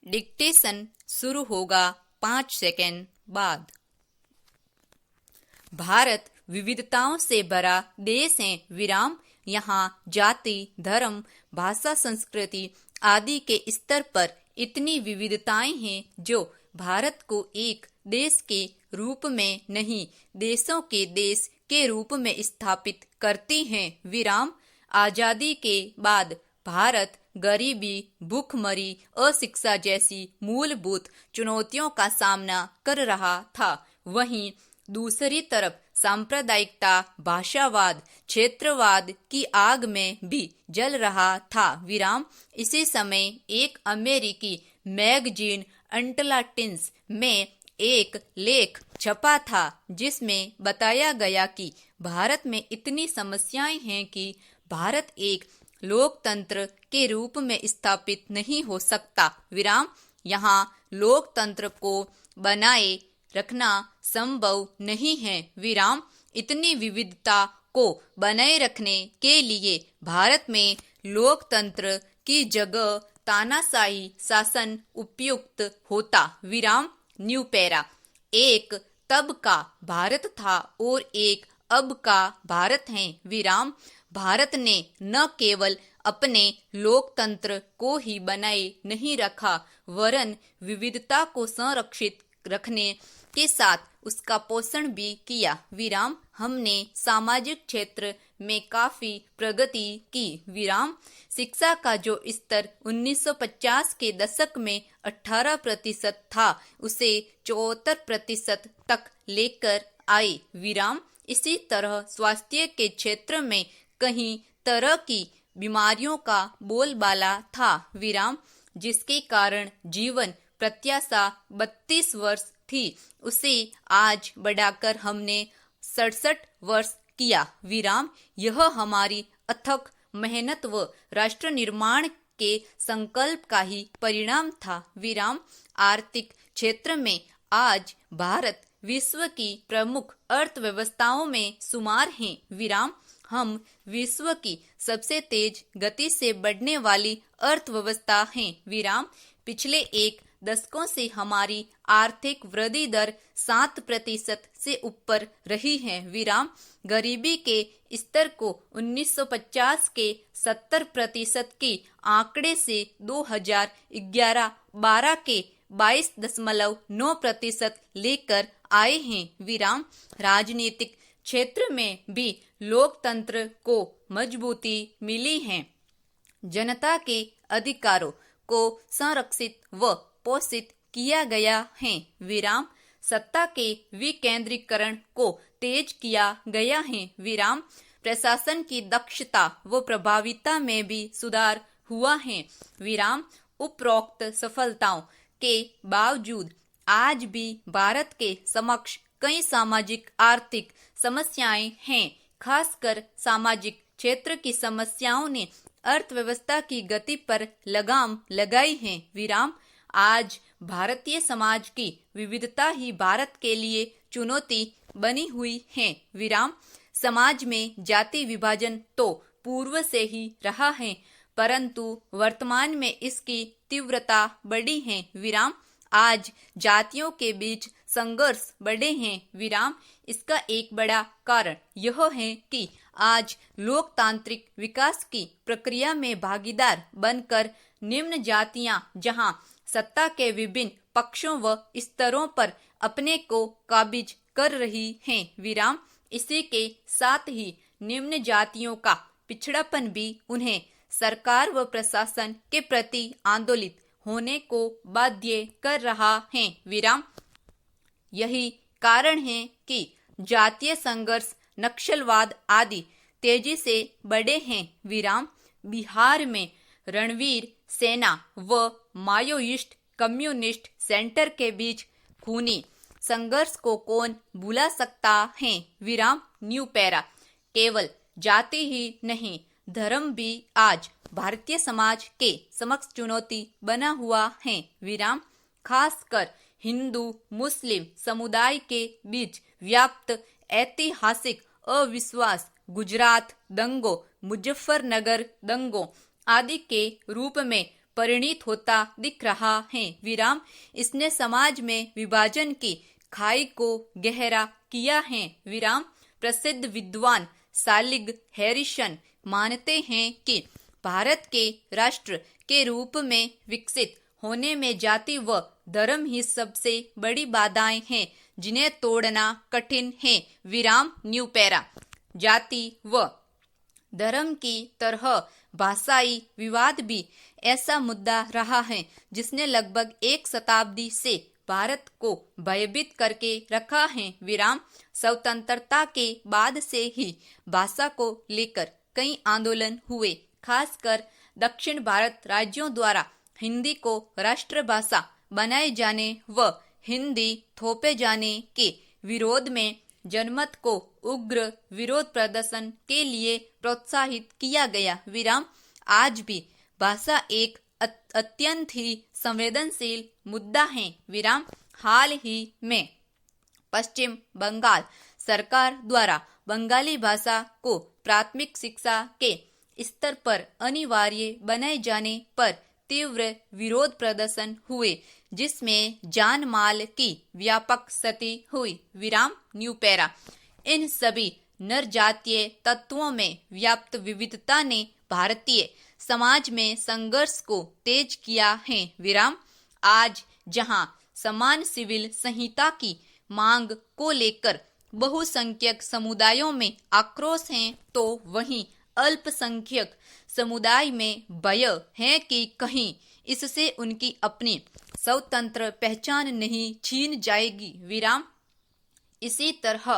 Dictation शुरू होगा 5 second बाद। भारत विविधताओं से भरा देश है विराम। यहाँ जाति, धर्म, भाषा, संस्कृति आदि के स्तर पर इतनी विविधताएं हैं जो भारत को एक देश के रूप में नहीं, देशों के देश के रूप में स्थापित करती हैं विराम। आजादी के बाद भारत गरीबी, भूखमरी, अशिक्षा जैसी मूलभूत चुनौतियों का सामना कर रहा था। वहीं दूसरी तरफ सांप्रदायिकता, भाषावाद, क्षेत्रवाद की आग में भी जल रहा था विराम। इसी समय एक अमेरिकी मैगजीन अटलांटिस में एक लेख छपा था जिसमें बताया गया कि भारत में इतनी समस्याएं हैं कि भारत एक लोकतंत्र के रूप में स्थापित नहीं हो सकता विराम। यहाँ लोकतंत्र को बनाए रखना संभव नहीं है विराम। इतनी विविधता को बनाए रखने के लिए भारत में लोकतंत्र की जगह तानाशाही शासन उपयुक्त होता विराम। New para. एक तब का भारत था और एक अब का भारत है विराम। भारत ने न केवल अपने लोकतंत्र को ही बनाए नहीं रखा वरन विविधता को संरक्षित रखने के साथ उसका पोषण भी किया विराम। हमने सामाजिक क्षेत्र में काफी प्रगति की विराम। शिक्षा का जो स्तर 1950 के दशक में 18% था उसे 74% तक लेकर आए विराम। इसी तरह स्वास्थ्य के क्षेत्र में कई तरह की बीमारियों का बोलबाला था विराम, जिसके कारण जीवन प्रत्याशा 32 वर्ष थी उसे आज बढ़ाकर हमने 67 वर्ष किया विराम। यह हमारी अथक मेहनत व राष्ट्र निर्माण के संकल्प का ही परिणाम था विराम। आर्थिक क्षेत्र में आज भारत विश्व की प्रमुख अर्थव्यवस्थाओं में शुमार है विराम। हम विश्व की सबसे तेज गति से बढ़ने वाली अर्थव्यवस्था हैं विराम। पिछले एक दशकों से हमारी आर्थिक वृद्धि दर 7% से ऊपर रही है विराम। गरीबी के स्तर को 1950 के 70% के आंकड़े से 2011-12 के 22.9% लेकर आए हैं विराम। राजनीतिक क्षेत्र में भी लोकतंत्र को मजबूती मिली है। जनता के अधिकारों को संरक्षित व पोषित किया गया है विराम। सत्ता के विकेंद्रीकरण को तेज किया गया है विराम। प्रशासन की दक्षता व प्रभाविता में भी सुधार हुआ है विराम। उपरोक्त सफलताओं के बावजूद आज भी भारत के समक्ष कई सामाजिक आर्थिक समस्याएं हैं। खासकर सामाजिक क्षेत्र की समस्याओं ने अर्थव्यवस्था की गति पर लगाम लगाई है विराम। आज भारतीय समाज की विविधता ही भारत के लिए चुनौती बनी हुई है विराम। समाज में जाति विभाजन तो पूर्व से ही रहा है परंतु वर्तमान में इसकी तीव्रता बढ़ी है विराम। आज जातियों के बीच संघर्ष बढ़े हैं विराम। इसका एक बड़ा कारण यह है कि आज लोकतांत्रिक विकास की प्रक्रिया में भागीदार बनकर निम्न जातियां जहां सत्ता के विभिन्न पक्षों व स्तरों पर अपने को काबिज कर रही हैं विराम। इसी के साथ ही निम्न जातियों का पिछड़ापन भी उन्हें सरकार व प्रशासन के प्रति आंदोलित होने को बाध्य कर रहा है विराम। यही कारण है कि जातीय संघर्ष, नक्सलवाद आदि तेजी से बढ़े हैं विराम। बिहार में रणवीर सेना व माओइस्ट कम्युनिस्ट सेंटर के बीच खूनी संघर्ष को कौन भुला सकता है विराम। New para. केवल जाति ही नहीं धर्म भी आज भारतीय समाज के समक्ष चुनौती बना हुआ है विराम। खासकर हिंदू मुस्लिम समुदाय के बीच व्याप्त ऐतिहासिक अविश्वास, गुजरात दंगों, मुजफ्फरनगर दंगों आदि के रूप में परिणित होता दिख रहा है। विराम। इसने समाज में विभाजन की खाई को गहरा किया है। विराम। प्रसिद्ध विद्वान सालिग हैरिसन मानते हैं कि भारत के राष्ट्र के रूप में विकसित होने में जाति व धर्म ही सबसे बड़ी बाधाएं हैं जिन्हें तोड़ना कठिन है। विराम। New para. जाति व धर्म की तरह भाषाई विवाद भी ऐसा मुद्दा रहा है जिसने लगभग एक शताब्दी से भारत को भयभीत करके रखा है। विराम। स्वतंत्रता के बाद से ही भाषा को लेकर कई आंदोलन हुए, खासकर दक्षिण भारत राज्यों द्वारा हिंदी को राष्ट्रभाषा बनाए जाने व हिंदी थोपे जाने के विरोध में जनमत को उग्र विरोध प्रदर्शन के लिए प्रोत्साहित किया गया। विराम। आज भी भाषा एक अत्यंत ही संवेदनशील मुद्दा है। विराम। हाल ही में पश्चिम बंगाल सरकार द्वारा बंगाली भाषा को प्राथमिक शिक्षा के स्तर पर अनिवार्य बनाए जाने पर तीव्र विरोध प्रदर्शन हुए जिसमें जान माल की व्यापक क्षति हुई। विराम। New para. इन सभी नरजातीय तत्वों में व्याप्त विविधता ने भारतीय समाज में संघर्ष को तेज किया है। विराम। आज जहां समान सिविल संहिता की मांग को लेकर बहुसंख्यक समुदायों में आक्रोश है तो वहीं अल्पसंख्यक समुदाय में भय है कि कहीं इससे उनकी अपनी स्वतंत्र पहचान नहीं छीन जाएगी। विराम। इसी तरह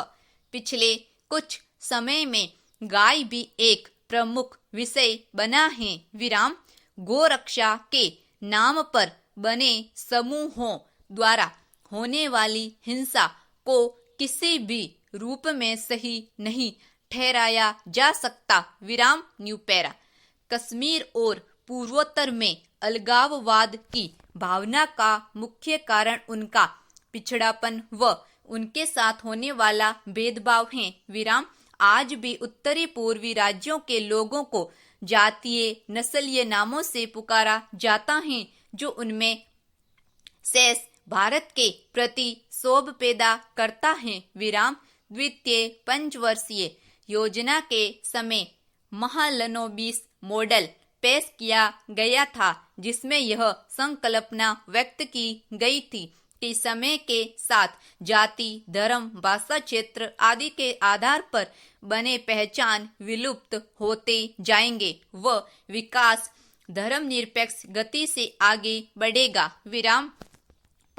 पिछले कुछ समय में गाय भी एक प्रमुख विषय बना है। विराम। गोरक्षा के नाम पर बने समूहों द्वारा होने वाली हिंसा को किसी भी रूप में सही नहीं ठहराया जा सकता। विराम। New para. कश्मीर और पूर्वोत्तर में अलगाववाद की भावना का मुख्य कारण उनका पिछड़ापन व उनके साथ होने वाला भेदभाव है। विराम। आज भी उत्तरी पूर्वी राज्यों के लोगों को जातीय नस्लीय नामों से पुकारा जाता है जो उनमें शेष भारत के प्रति क्षोभ पैदा करता है। विराम। द्वितीय पंचवर्षीय योजना के समय महालनोबिस मॉडल पेश किया गया था जिसमें यह संकल्पना व्यक्त की गई थी कि समय के साथ जाति, धर्म, भाषा, क्षेत्र आदि के आधार पर बने पहचान विलुप्त होते जाएंगे व विकास धर्मनिरपेक्ष गति से आगे बढ़ेगा। विराम।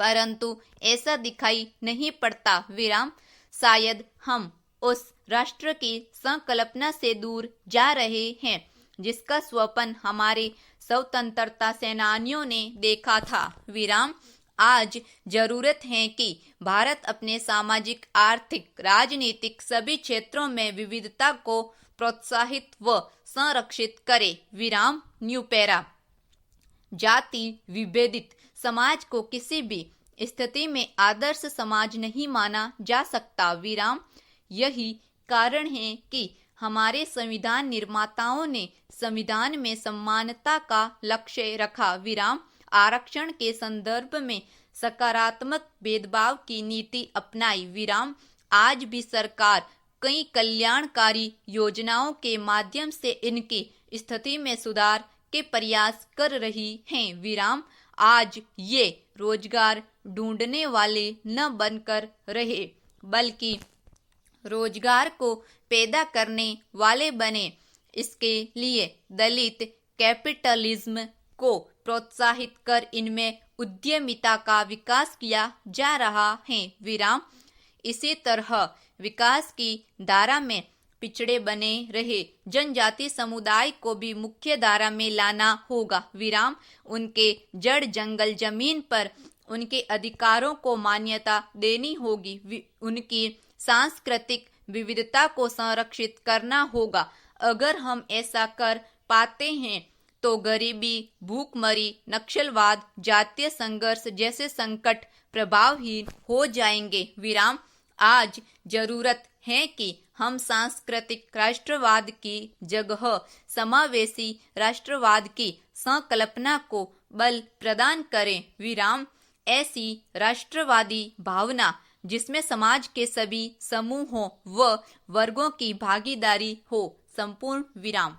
परंतु ऐसा दिखाई नहीं पड़ता। विराम। शायद हम उस राष्ट्र की संकल्पना से दूर जा रहे हैं जिसका स्वप्न हमारे स्वतंत्रता सेनानियों ने देखा था। विराम। आज जरूरत है कि भारत अपने सामाजिक, आर्थिक, राजनीतिक सभी क्षेत्रों में विविधता को प्रोत्साहित व संरक्षित करे। विराम। New para. जाति विभेदित समाज को किसी भी स्थिति में आदर्श समाज नहीं माना जा सकता। विराम। यही कारण है कि हमारे संविधान निर्माताओं ने संविधान में समानता का लक्ष्य रखा। विराम। आरक्षण के संदर्भ में सकारात्मक भेदभाव की नीति अपनाई। विराम। आज भी सरकार कई कल्याणकारी योजनाओं के माध्यम से इनकी स्थिति में सुधार के प्रयास कर रही है। विराम। आज ये रोजगार ढूंढने वाले न बनकर रहे बल्कि रोजगार को पैदा करने वाले बने। इसके लिए दलित कैपिटलिज्म को प्रोत्साहित कर इनमें उद्यमिता का विकास किया जा रहा है। विराम। इसी तरह विकास की धारा में पिछड़े बने रहे जनजाति समुदाय को भी मुख्य धारा में लाना होगा। विराम। उनके जड़ जंगल जमीन पर उनके अधिकारों को मान्यता देनी होगी। उनकी सांस्कृतिक विविधता को संरक्षित करना होगा। अगर हम ऐसा कर पाते हैं तो गरीबी, भूखमरी, नक्सलवाद, जातीय संघर्ष जैसे संकट प्रभावहीन हो जाएंगे। विराम। आज जरूरत है कि हम सांस्कृतिक राष्ट्रवाद की जगह समावेशी राष्ट्रवाद की संकल्पना को बल प्रदान करें। विराम ऐसी राष्ट्रवादी भावना जिसमें समाज के सभी समूहों व वर्गों की भागीदारी हो। संपूर्ण विराम।